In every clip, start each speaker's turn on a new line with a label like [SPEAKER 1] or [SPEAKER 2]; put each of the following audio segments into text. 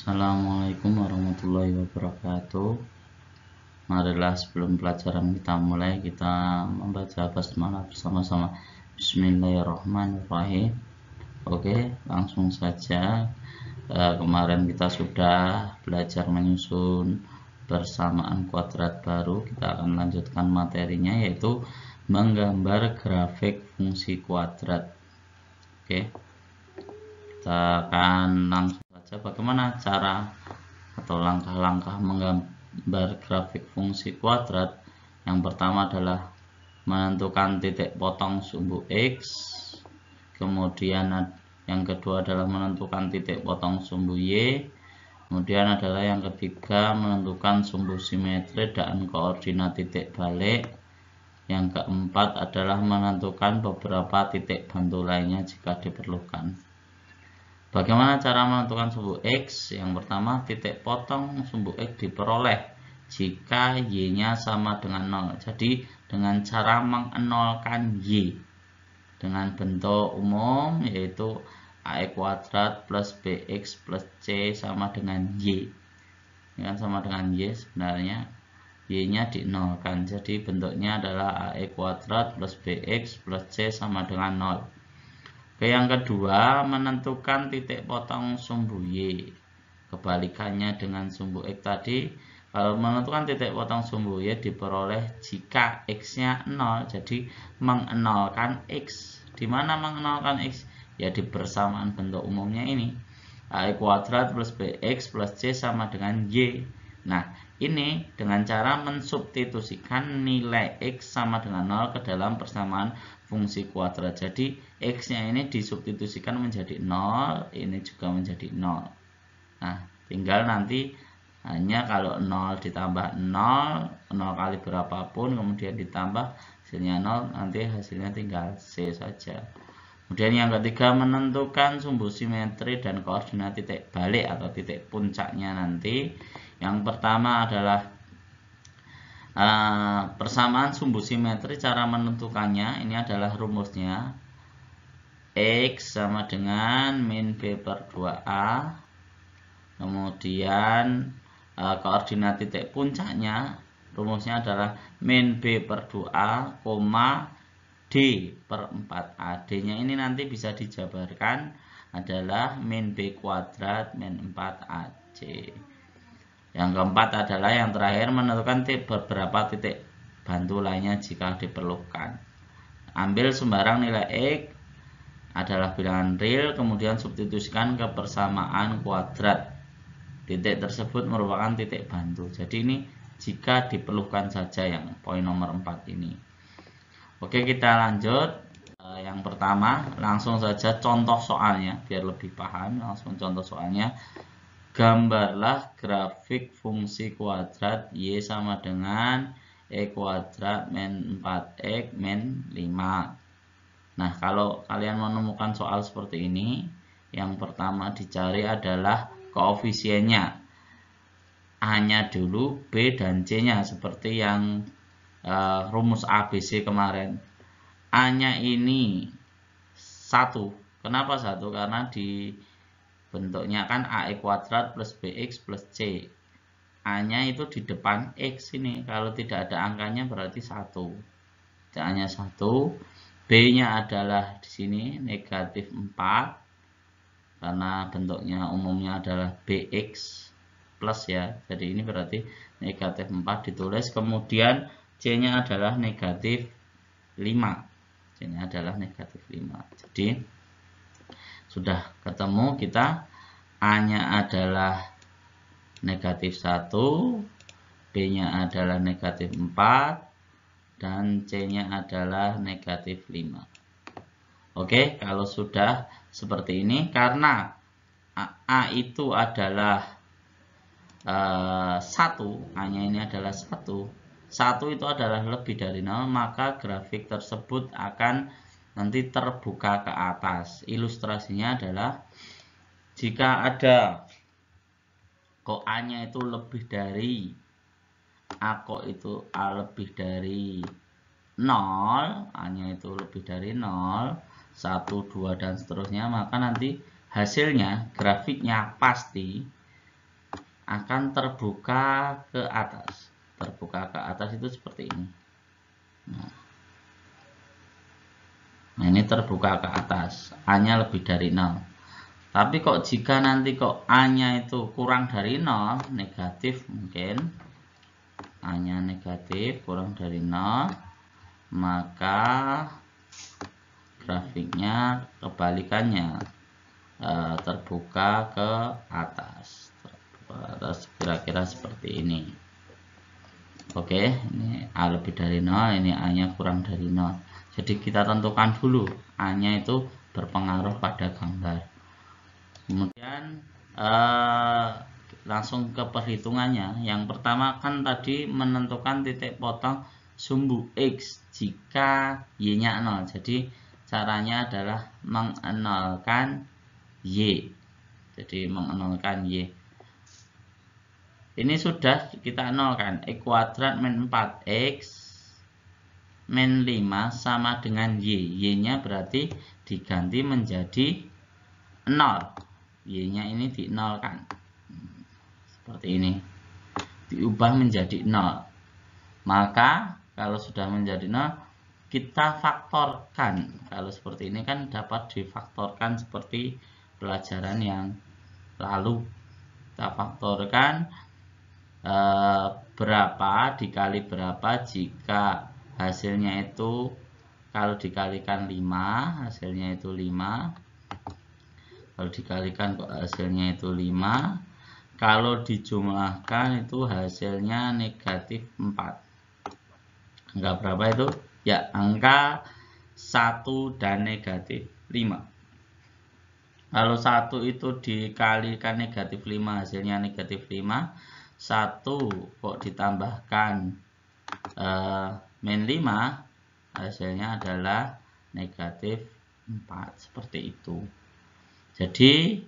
[SPEAKER 1] Assalamualaikum warahmatullahi wabarakatuh. Marilah sebelum pelajaran kita mulai, kita membaca basmalah bersama-sama. Bismillahirrahmanirrahim. Oke, langsung saja. Kemarin kita sudah belajar menyusun persamaan kuadrat baru. Kita akan lanjutkan materinya, yaitu menggambar grafik fungsi kuadrat. Oke, kita akan langsung saja bagaimana cara atau langkah-langkah menggambar grafik fungsi kuadrat. Yang pertama adalah menentukan titik potong sumbu X, kemudian yang kedua adalah menentukan titik potong sumbu Y, kemudian adalah yang ketiga menentukan sumbu simetri dan koordinat titik balik, yang keempat adalah menentukan beberapa titik bantu lainnya jika diperlukan. Bagaimana cara menentukan sumbu X? Yang pertama, titik potong sumbu X diperoleh jika Y-nya sama dengan 0. Jadi dengan cara mengenolkan Y dengan bentuk umum, yaitu AX kuadrat plus BX plus C sama dengan Y. Ini kan sama dengan Y sebenarnya. Y-nya dinolkan. Jadi bentuknya adalah AX kuadrat plus BX plus C sama dengan 0. Yang kedua, menentukan titik potong sumbu Y. Kebalikannya dengan sumbu X tadi, kalau menentukan titik potong sumbu Y diperoleh jika X-nya 0, jadi mengenolkan X. Di mana mengenolkan X? Ya di persamaan bentuk umumnya ini. AX kuadrat plus BX plus C sama dengan Y. Nah, ini dengan cara mensubstitusikan nilai X sama dengan 0 ke dalam persamaan fungsi kuadrat. Jadi X-nya ini disubstitusikan menjadi 0, ini juga menjadi 0. Nah, tinggal nanti hanya kalau 0 ditambah 0, 0 kali berapapun, kemudian ditambah hasilnya 0, nanti hasilnya tinggal C saja. Kemudian yang ketiga, menentukan sumbu simetri dan koordinat titik balik atau titik puncaknya nanti. Yang pertama adalah persamaan sumbu simetri. Cara menentukannya ini adalah rumusnya. X sama dengan min B per 2A. Kemudian koordinat titik puncaknya, rumusnya adalah min B per 2A, D per 4A. D-nya ini nanti bisa dijabarkan adalah min B kuadrat min 4AC. Yang keempat adalah yang terakhir, menentukan beberapa titik bantu lainnya jika diperlukan. Ambil sembarang nilai X adalah bilangan real, kemudian substitusikan ke persamaan kuadrat. Titik tersebut merupakan titik bantu. Jadi ini jika diperlukan saja, yang poin nomor 4 ini. Oke, kita lanjut. Yang pertama, langsung saja contoh soalnya biar lebih paham. Langsung contoh soalnya. Gambarlah grafik fungsi kuadrat Y sama dengan E kuadrat min 4X min 5. Nah, kalau kalian menemukan soal seperti ini, yang pertama dicari adalah koefisiennya. A-nya dulu, B dan C-nya seperti yang rumus ABC kemarin. A-nya ini 1. Kenapa 1? Karena di bentuknya kan AX kuadrat plus BX plus C. A-nya itu di depan X ini. Kalau tidak ada angkanya berarti 1. A-nya 1. B-nya adalah di sini negatif 4. Karena bentuknya umumnya adalah BX plus ya. Jadi ini berarti negatif 4 ditulis. Kemudian C-nya adalah negatif 5. C-nya adalah negatif 5. Jadi sudah ketemu kita. A-nya adalah negatif 1, B-nya adalah negatif 4, dan C-nya adalah negatif 5. Oke, kalau sudah seperti ini, karena A itu adalah 1, A-nya ini adalah 1. 1 itu adalah lebih dari 0, maka grafik tersebut akan nanti terbuka ke atas. Ilustrasinya adalah jika ada kok A-nya itu lebih dari A, kok itu A lebih dari 0, A-nya itu lebih dari 0, 1, 2 dan seterusnya, maka nanti hasilnya grafiknya pasti akan terbuka ke atas. Terbuka ke atas itu seperti ini. Nah, ini terbuka ke atas, A-nya lebih dari 0. Tapi kok jika nanti kok A-nya itu kurang dari 0, negatif mungkin, A-nya negatif kurang dari 0, maka grafiknya kebalikannya, terbuka ke atas. Kira-kira seperti ini. Oke, ini A lebih dari 0, ini A-nya kurang dari 0. Jadi kita tentukan dulu A-nya itu berpengaruh pada gambar. Kemudian langsung ke perhitungannya. Yang pertama kan tadi menentukan titik potong sumbu X jika Y-nya 0. Jadi caranya adalah mengenolkan Y. Jadi mengenolkan Y. Ini sudah kita nolkan. X kuadrat min 4X min 5 sama dengan Y. Y-nya berarti diganti menjadi 0. Y-nya ini dinolkan. Seperti ini. Diubah menjadi 0. Maka kalau sudah menjadi 0, kita faktorkan. Kalau seperti ini kan dapat difaktorkan seperti pelajaran yang lalu. Kita faktorkan berapa dikali berapa jika hasilnya itu kalau dikalikan 5 hasilnya itu 5, kalau dikalikan hasilnya itu 5, kalau dijumlahkan itu hasilnya negatif 4. Angka berapa itu? Ya, angka 1 dan negatif 5. Kalau 1 itu dikalikan negatif 5 hasilnya negatif 5, 1 kok ditambahkan min 5 hasilnya adalah negatif 4. Seperti itu. Jadi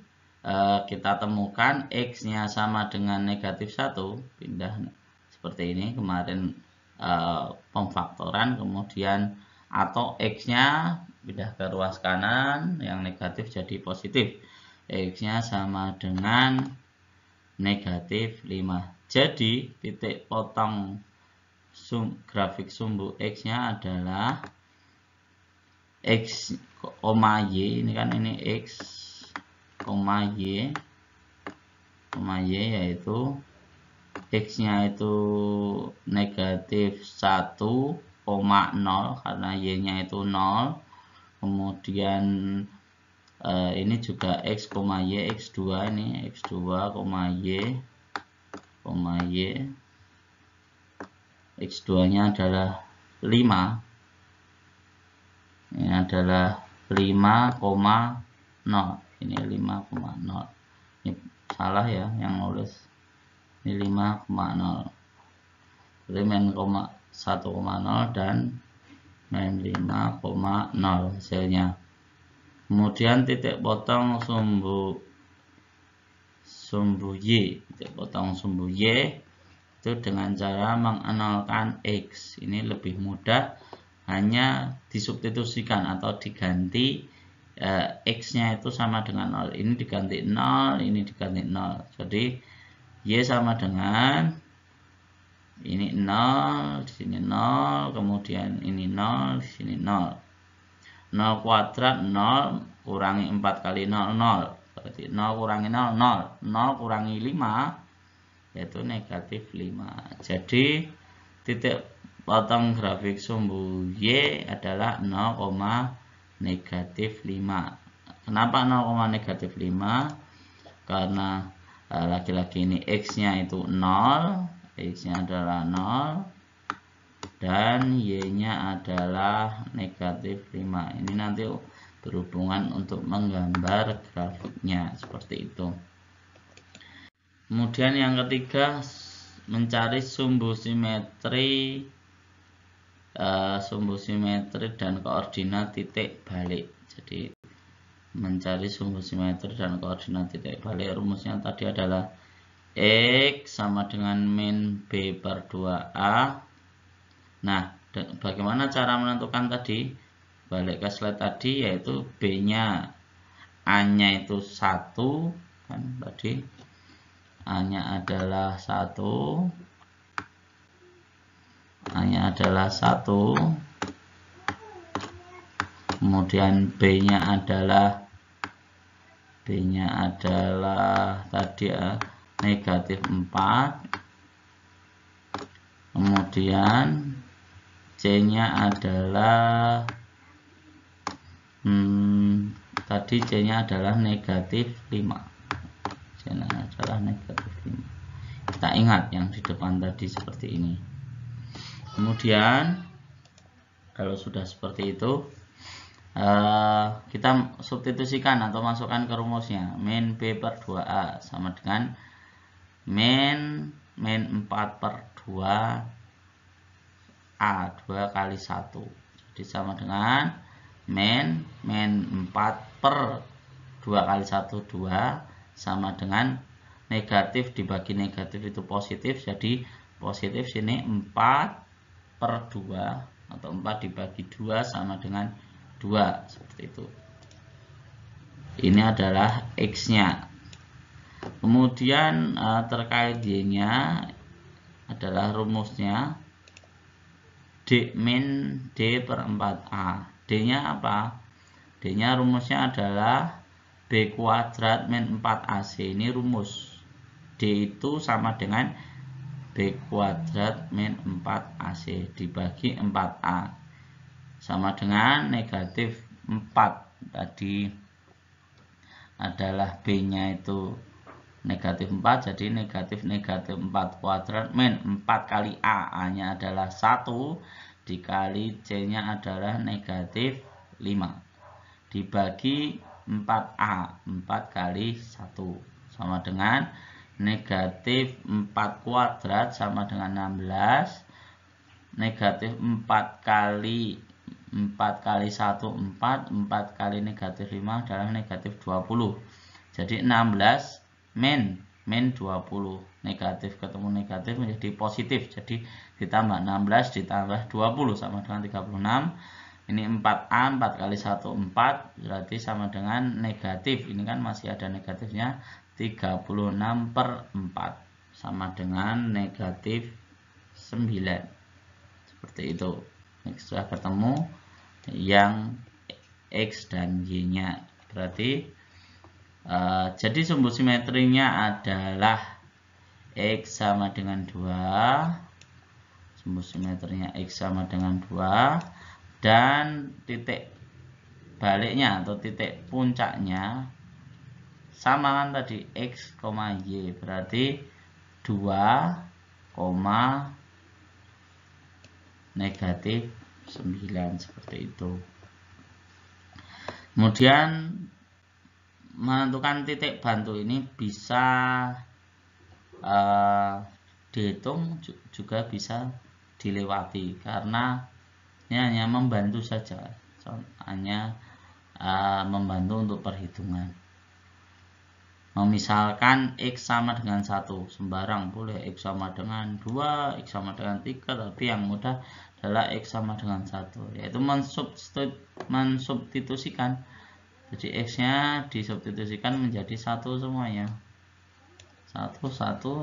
[SPEAKER 1] kita temukan X-nya sama dengan negatif 1, pindah seperti ini kemarin pemfaktoran, kemudian atau X-nya pindah ke ruas kanan, yang negatif jadi positif. X-nya sama dengan negatif 5. Jadi titik potong grafik sumbu X-nya adalah X, Y. Ini kan ini X, Y, yaitu X-nya itu negatif 1,0 karena Y-nya itu 0. Kemudian ini juga X, Y, X2 ini X2, Y, X2 nya adalah 5. Ini adalah 5,0. Ini 5,0. Ini salah ya yang nulis. Ini 5,0. Jadi min 1,0 dan min 5,0 hasilnya. Kemudian titik potong sumbu Y. Titik potong sumbu Y itu dengan cara mengenolkan X. Ini lebih mudah, hanya disubstitusikan atau diganti X-nya itu sama dengan 0. Ini diganti 0, ini diganti 0. Jadi Y sama dengan ini 0, di sini 0, kemudian ini 0, di sini 0. 0 kuadrat 0 kurangi 4 kali 0, 0. Berarti 0 kurangi 0, 0. 0 kurangi 5, yaitu negatif 5. Jadi titik potong grafik sumbu Y adalah 0, negatif 5. Kenapa 0, negatif 5? Karena lagi-lagi ini X-nya itu 0, X-nya adalah 0, dan Y-nya adalah negatif 5. Ini nanti berhubungan untuk menggambar grafiknya seperti itu. Kemudian yang ketiga, mencari sumbu simetri dan koordinat titik balik. Jadi mencari sumbu simetri dan koordinat titik balik, rumusnya tadi adalah X sama dengan min B per 2A. Nah, bagaimana cara menentukan tadi? Balik ke slide tadi, yaitu B-nya, A-nya itu 1 kan tadi. A-nya adalah 1. A-nya adalah 1. Kemudian B-nya adalah tadi negatif 4. Kemudian C-nya adalah tadi C-nya adalah negatif 5. C-nya adalah negatif 5. Kita ingat yang di depan tadi seperti ini. Kemudian kalau sudah seperti itu, kita substitusikan atau masukkan ke rumusnya. Min B per 2A sama dengan min 4 per 2A, 2 kali 1. Jadi sama dengan min 4 per 2 kali 1, 2, sama dengan negatif dibagi negatif itu positif. Jadi positif sini 4 per 2 atau 4 dibagi 2 sama dengan 2, seperti itu. Ini adalah X-nya. Kemudian terkait Y-nya adalah rumusnya D min D per 4A. D-nya apa? D-nya rumusnya adalah B kuadrat min 4AC. Ini rumus. D itu sama dengan B kuadrat min 4AC dibagi 4A. Sama dengan negatif 4. Tadi adalah B-nya itu negatif 4. Jadi negatif 4 kuadrat min 4 kali A. A-nya adalah 1. Dikali C-nya adalah negatif 5. Dibagi 4A. 4 kali 1. Sama dengan negatif 4 kuadrat sama dengan 16. Negatif 4 kali 1 4. 4 kali negatif 5 adalah negatif 20. Jadi 16 min 20. Negatif ketemu negatif menjadi positif. Jadi ditambah 16 ditambah 20 sama dengan 36. Ini 4A, 4 kali 1 4, berarti sama dengan negatif. Ini kan masih ada negatifnya, 36 per 4 sama dengan negatif 9. Seperti itu. Ini sudah ketemu yang X dan Y-nya. Berarti jadi sumbu simetrinya adalah X sama dengan 2. Sumbu simetrinya X sama dengan 2. Dan titik baliknya atau titik puncaknya sama kan tadi X, Y, berarti 2, negatif 9, seperti itu. Kemudian menentukan titik bantu ini bisa dihitung, juga bisa dilewati karena ini hanya membantu saja, hanya membantu untuk perhitungan. Misalkan X sama dengan 1, sembarang boleh, X sama dengan 2, X sama dengan 3, tapi yang mudah adalah X sama dengan 1, yaitu mensubstitusikan. Jadi X-nya disubstitusikan menjadi 1 semuanya. 1,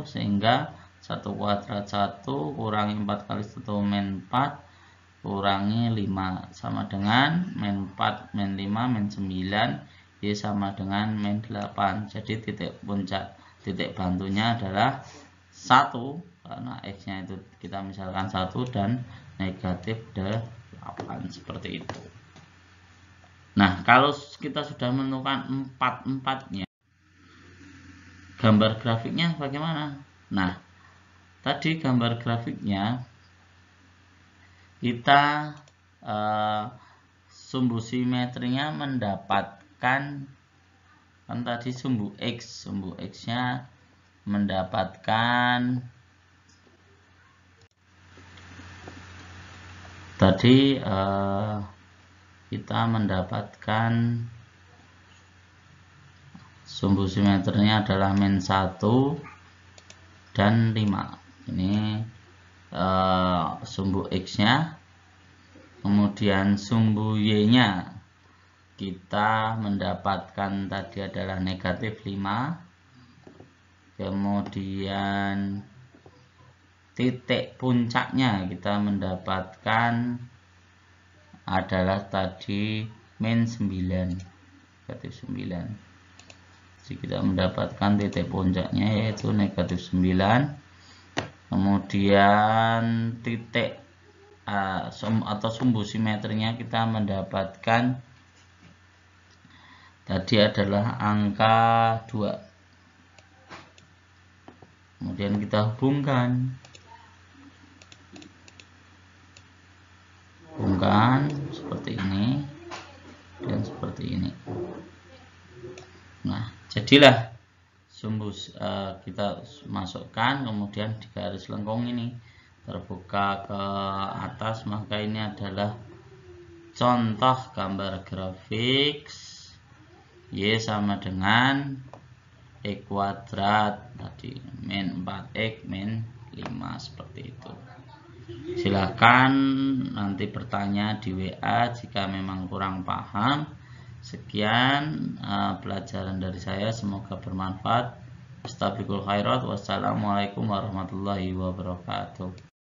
[SPEAKER 1] sehingga 1 kuadrat 1 kurangi 4 kali 1 min 4 kurangi 5 sama dengan min 4 min 5 min 9. Y sama dengan min 8. Jadi titik puncak, titik bantunya adalah 1 karena X-nya itu kita misalkan 1 dan negatif 8, seperti itu. Nah, kalau kita sudah menentukan 4-4-nya, gambar grafiknya bagaimana? Nah, tadi gambar grafiknya kita sumbu simetrinya mendapatkan, kan tadi sumbu X-nya mendapatkan tadi kita mendapatkan sumbu simetrinya adalah min 1 dan 5. Ini sumbu X-nya. Kemudian sumbu Y-nya kita mendapatkan tadi adalah negatif 5. kemudian titik puncaknya kita mendapatkan adalah tadi min 9, negatif 9. Jadi kita mendapatkan titik puncaknya yaitu negatif 9. Kemudian titik atau sumbu simetrinya kita mendapatkan tadi adalah angka 2. Kemudian kita hubungkan seperti ini dan seperti ini. Nah, jadilah sumbu kita masukkan, kemudian di garis lengkung ini terbuka ke atas, maka ini adalah contoh gambar grafik Y sama dengan X kuadrat tadi min 4X min 5 seperti itu. Silakan nanti bertanya di WA jika memang kurang paham. Sekian pelajaran dari saya, semoga bermanfaat. Astaghfirul khairat. Wassalamualaikum warahmatullahi wabarakatuh.